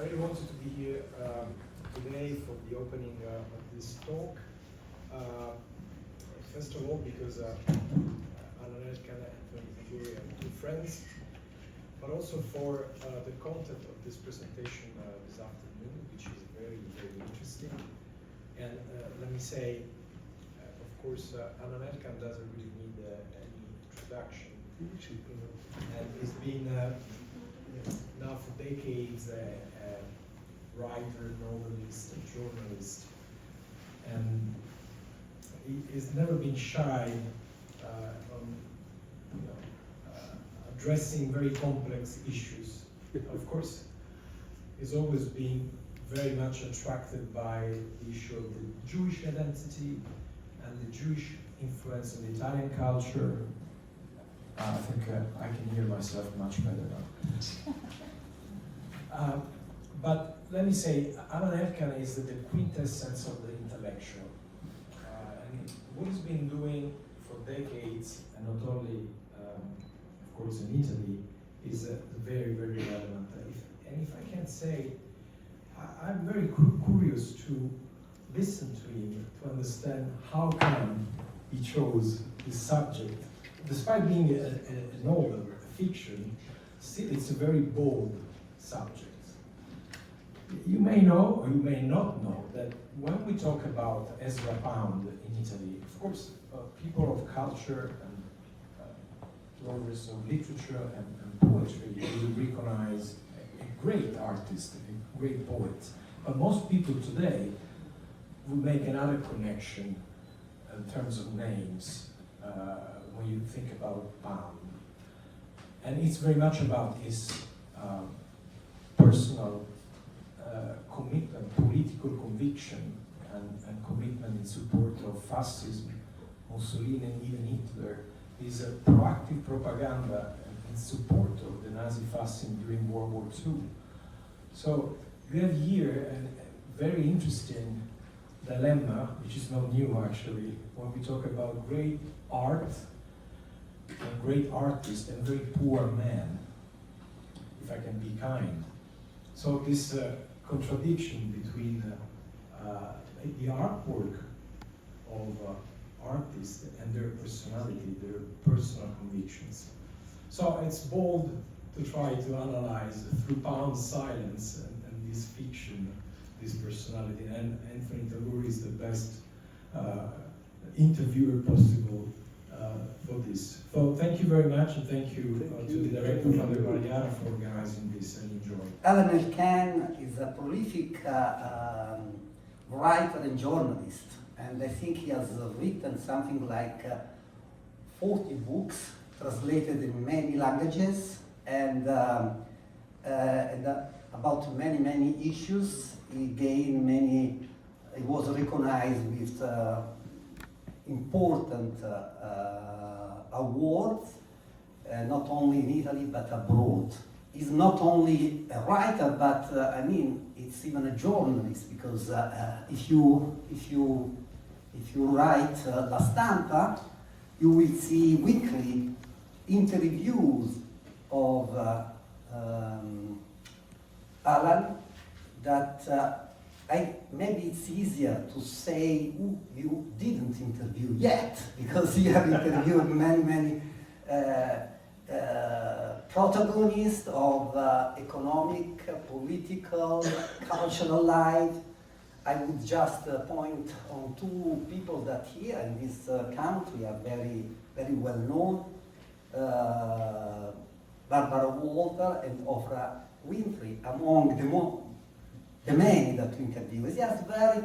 I really wanted to be here today for the opening of this talk. First of all, because Alain Elkann and Tamburri are two friends, but also for the content of this presentation this afternoon, which is very, very interesting. And let me say, of course, Alain Elkann doesn't really need any introduction. And he's been now for decades a writer, novelist, and journalist. And he's never been shy on addressing very complex issues. Of course, he's always been very much attracted by the issue of the Jewish identity and the Jewish influence on the Italian culture. I think I can hear myself much better now. But let me say, Alain Elkann is the quintessence of the intellectual. And what he's been doing for decades, and not only, of course, in Italy, is very, very relevant. And if I can say, I'm very curious to listen to him, to understand how come he chose this subject. Despite being a novel, a fiction, still it's a very bold subject. You may know, or you may not know, that when we talk about Ezra Pound in Italy, of course, people of culture and lovers of literature and poetry will recognize a great artist, a great poet. But most people today will make another connection in terms of names when you think about Pound. And it's very much about his personal commitment, political conviction, and commitment in support of fascism, Mussolini, and even Hitler. His proactive propaganda in support of the Nazi fascism during World War II. So we have here a very interesting dilemma, which is not new actually, when we talk about great art and great artist and very poor man, if I can be kind. So this contradiction between the artwork of artists and their personality, their personal convictions. So it's bold to try to analyze through Pound's silence and this fiction, this personality. And Anthony Tamburri is the best interviewer possible for this. So thank you very much, and thank you to the director, Claudio, Pagliara, for organizing this, and enjoy. Alain Elkann is a prolific writer and journalist, and I think he has written something like 40 books, translated in many languages, and about many issues. He gained many, he was recognized with important awards, not only in Italy but abroad. He's not only a writer, but I mean, it's even a journalist, because if you write La Stampa, you will see weekly interviews of Alan that maybe it's easier to say who you didn't interview yet, because you have interviewed many protagonists of economic, political, cultural life. I would just point on two people that here in this country are very well known, Barbara Walter and Oprah Winfrey, among the many that we interview. He has very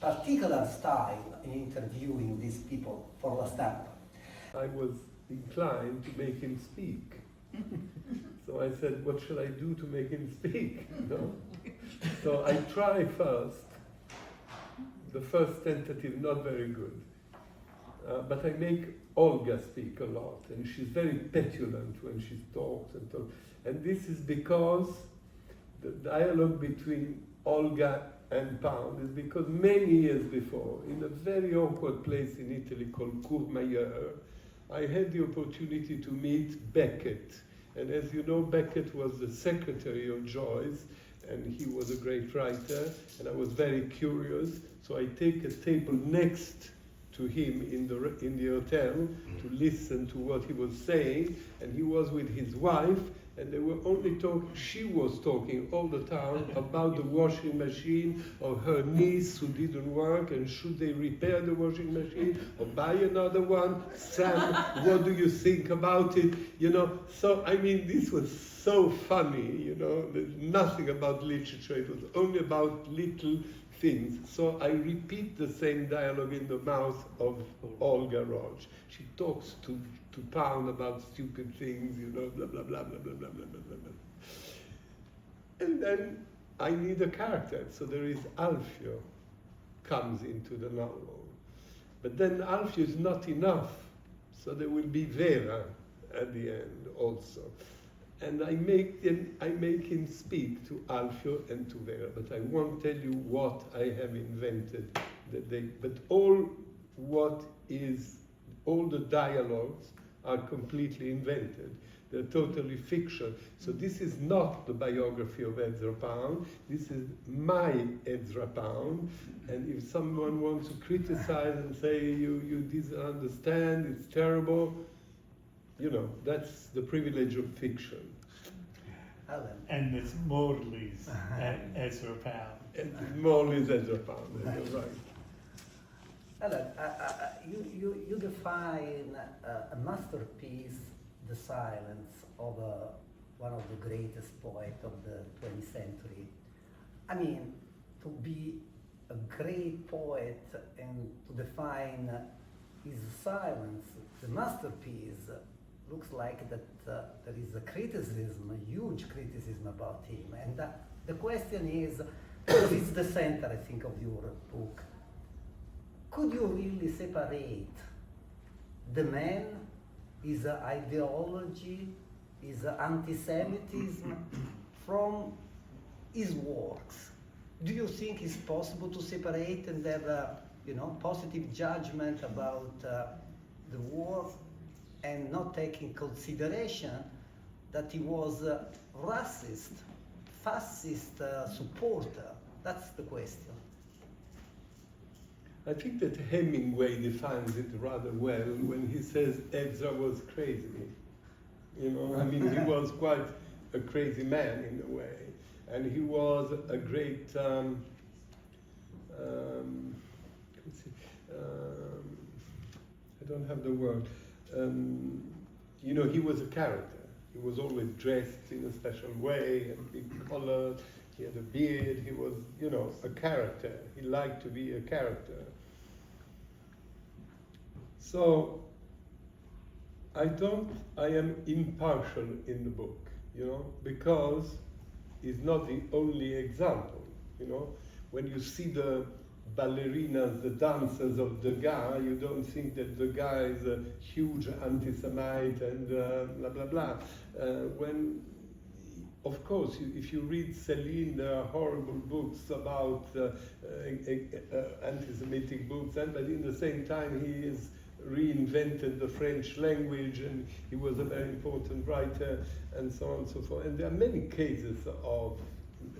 particular style in interviewing these people for La Stampa. I was inclined to make him speak. So I said, what shall I do to make him speak? No? So I try first. The first tentative, not very good. But I make Olga speak a lot, and she's very petulant when she talks and talks. And this is because the dialogue between Olga and Pound is because many years before, in a very awkward place in Italy called Courmayeur, I had the opportunity to meet Beckett. And as you know, Beckett was the secretary of Joyce, and he was a great writer, and I was very curious, so I take a table next to him in the hotel to listen to what he was saying, and he was with his wife, and they were only talking, she was talking all the time about the washing machine of her niece who didn't work, and should they repair the washing machine or buy another one? Sam, what do you think about it? You know, so I mean, this was so funny, you know, there's nothing about literature, it was only about little things. So I repeat the same dialogue in the mouth of Olga Roach. She talks to Pound about stupid things, you know, blah, blah, blah, blah, blah, blah, blah, blah, blah. And then I need a character, so there is Alfio comes into the novel. But then Alfio is not enough, so there will be Vera at the end also. And I make him speak to Alfio and to Vera, but I won't tell you what I have invented that day. But all the dialogues are completely invented. They're totally fiction. So this is not the biography of Ezra Pound. This is my Ezra Pound. And if someone wants to criticize and say you didn't understand, it's terrible, you know, that's the privilege of fiction. Alan. And it's Morley's Ezra Pound. And Morley's Ezra Pound, you're right. Alan, you define a masterpiece, The Silence, of one of the greatest poets of the 20th century. I mean, to be a great poet and to define his silence, the masterpiece, looks like that there is a criticism, a huge criticism about him. And the question is, because it's the center, I think, of your book, could you really separate the man, his ideology, his anti-Semitism from his works? Do you think it's possible to separate and have a positive judgment about the work and not taking consideration that he was a racist, fascist supporter? That's the question. I think that Hemingway defines it rather well when he says Ezra was crazy. You know, I mean, he was quite a crazy man in a way. And he was a great, I don't have the word. You know, he was a character. He was always dressed in a special way, and big collar. He had a beard. He was, you know, a character. He liked to be a character. So I am impartial in the book, you know, because it's not the only example, you know. When you see the ballerinas, the dancers of Degas, you don't think that Degas is a huge anti-Semite and blah, blah, blah. Of course, if you read Céline, there are horrible books about anti-Semitic books, but in the same time he has reinvented the French language, and he was a very important writer, and so on and so forth. And there are many cases of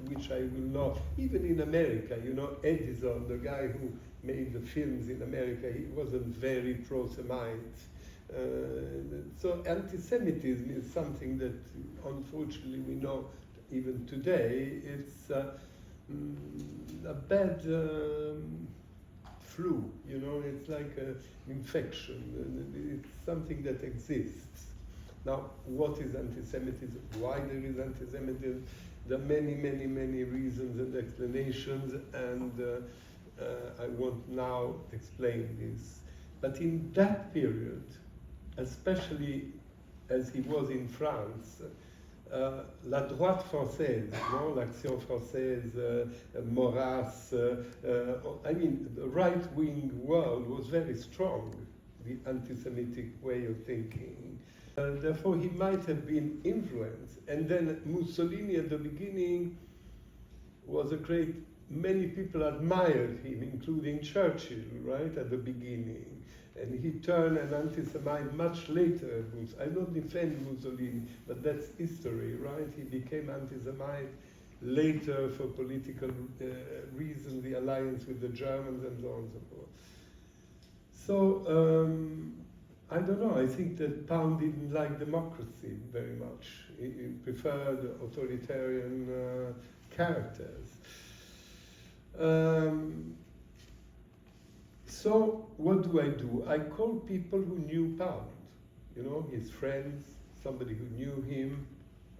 which I will not, even in America, you know, Edison, the guy who made the films in America, he wasn't very pro-Semite. So anti-Semitism is something that unfortunately we know even today. It's a bad flu, you know, it's like an infection. It's something that exists. Now, what is anti-Semitism? Why there is anti-Semitism? There are many, many, many reasons and explanations, and I won't now explain this. But in that period, especially as he was in France, la droite française, no? L'Action française, Maurras, I mean, the right-wing world was very strong, the anti-Semitic way of thinking. Therefore, he might have been influenced. And then Mussolini at the beginning was a great, many people admired him, including Churchill, right, at the beginning. And he turned an anti-Semite much later. I don't defend Mussolini, but that's history, right? He became anti-Semite later, for political reasons, the alliance with the Germans and so on and so forth. So, I don't know, I think that Pound didn't like democracy very much. He preferred authoritarian characters. So what do? I call people who knew Pound, you know, his friends, somebody who knew him,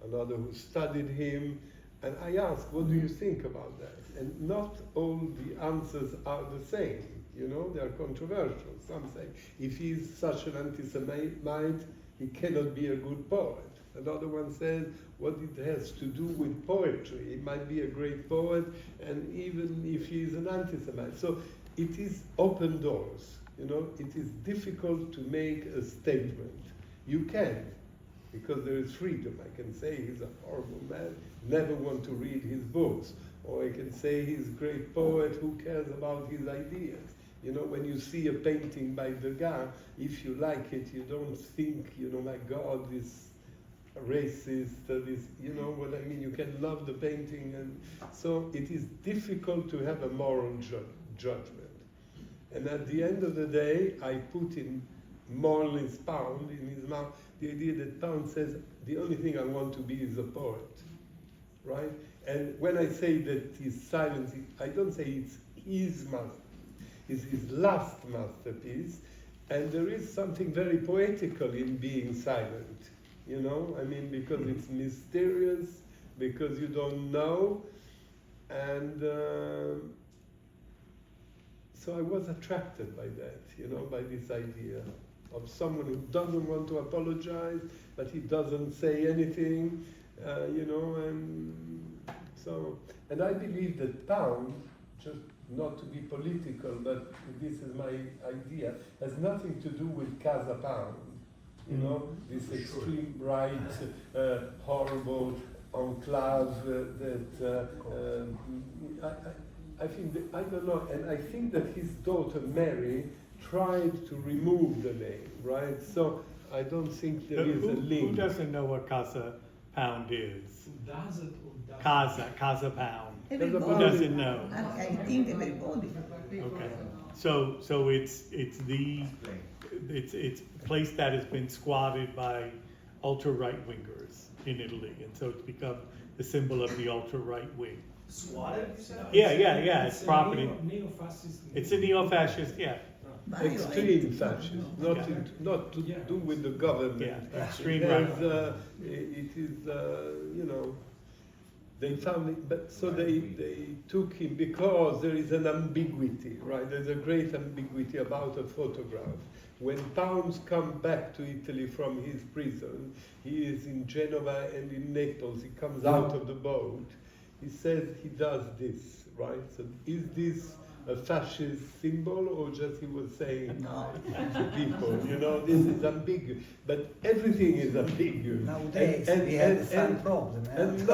another who studied him, and I ask, what do you think about that? And not all the answers are the same, you know, they are controversial. Some say, if he's such an anti-Semite, he cannot be a good poet. Another one says, what it has to do with poetry. He might be a great poet, and even if he is an anti-Semite. So it is open doors, you know, it is difficult to make a statement. You can, because there is freedom. I can say he's a horrible man, never want to read his books. Or I can say he's a great poet, who cares about his ideas? You know, when you see a painting by Degas, if you like it, you don't think, you know, my God, this racist, this, you know what I mean? You can love the painting, and so it is difficult to have a moral judgment. And at the end of the day, I put in Morley's Pound in his mouth the idea that Pound says, the only thing I want to be is a poet, right? And when I say that his silence, I don't say it's his masterpiece, it's his last masterpiece, and there is something very poetical in being silent, you know? I mean, because it's mysterious, because you don't know, and so I was attracted by that, you know, by this idea of someone who doesn't want to apologize, but he doesn't say anything, you know, and so, and I believe that Pound, just not to be political, but this is my idea, has nothing to do with Casa Pound, you know, this extreme right, horrible enclave that I think that, I don't know, and I think that his daughter Mary tried to remove the name, right? So I don't think there is a link. Who doesn't know what Casa Pound is? Doesn't. Casa Pound. Everybody. Who doesn't know? I think everybody. Okay. So it's a place that has been squatted by ultra right wingers in Italy, and so it's become the symbol of the ultra right wing. Squatted? Yeah. It's property. Neo-fascist. It's a neo-fascist. Yeah. Extreme fascist, not to do with the government. Yeah. Extreme right. It is, you know, they found it, but so they took him because there is an ambiguity, right? There's a great ambiguity about a photograph. When Pounds come back to Italy from his prison, he is in Genova and in Naples. He comes out of the boat. He says he does this, right? So is this a fascist symbol, or just he was saying to people, you know, this is ambiguous. But everything is ambiguous. Nowadays, we have the same problem. And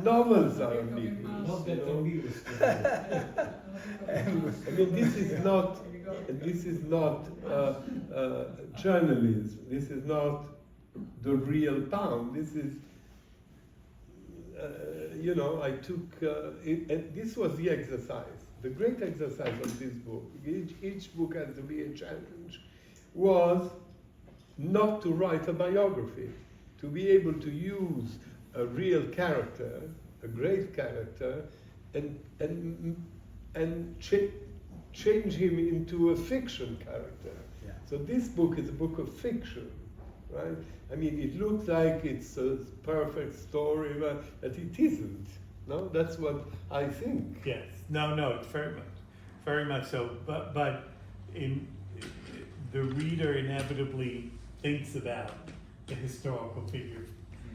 novels are ambiguous. Not that ambiguous. I mean, this is not journalism. This is not the real Pound. This is, you know, I took, and this was the exercise. The great exercise of this book, each book has to be a challenge, was not to write a biography, to be able to use a real character, a great character, and change him into a fiction character. Yeah. So this book is a book of fiction, right? I mean, it looks like it's a perfect story, but it isn't. No, that's what I think. Yes. No, very much so. But the reader inevitably thinks about the historical figure.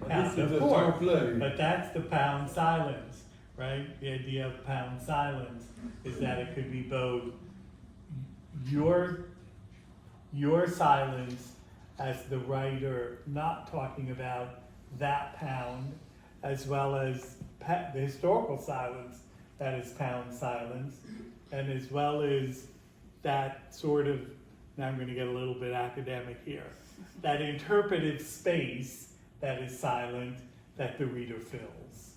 This is Of a course, play. but that's the Pound silence, right? The idea of Pound silence is that it could be both your silence as the writer not talking about that Pound, as well as the historical silence that is Pound silence, and as well as that sort of, now I'm going to get a little bit academic here, that interpretive space that is silent that the reader fills.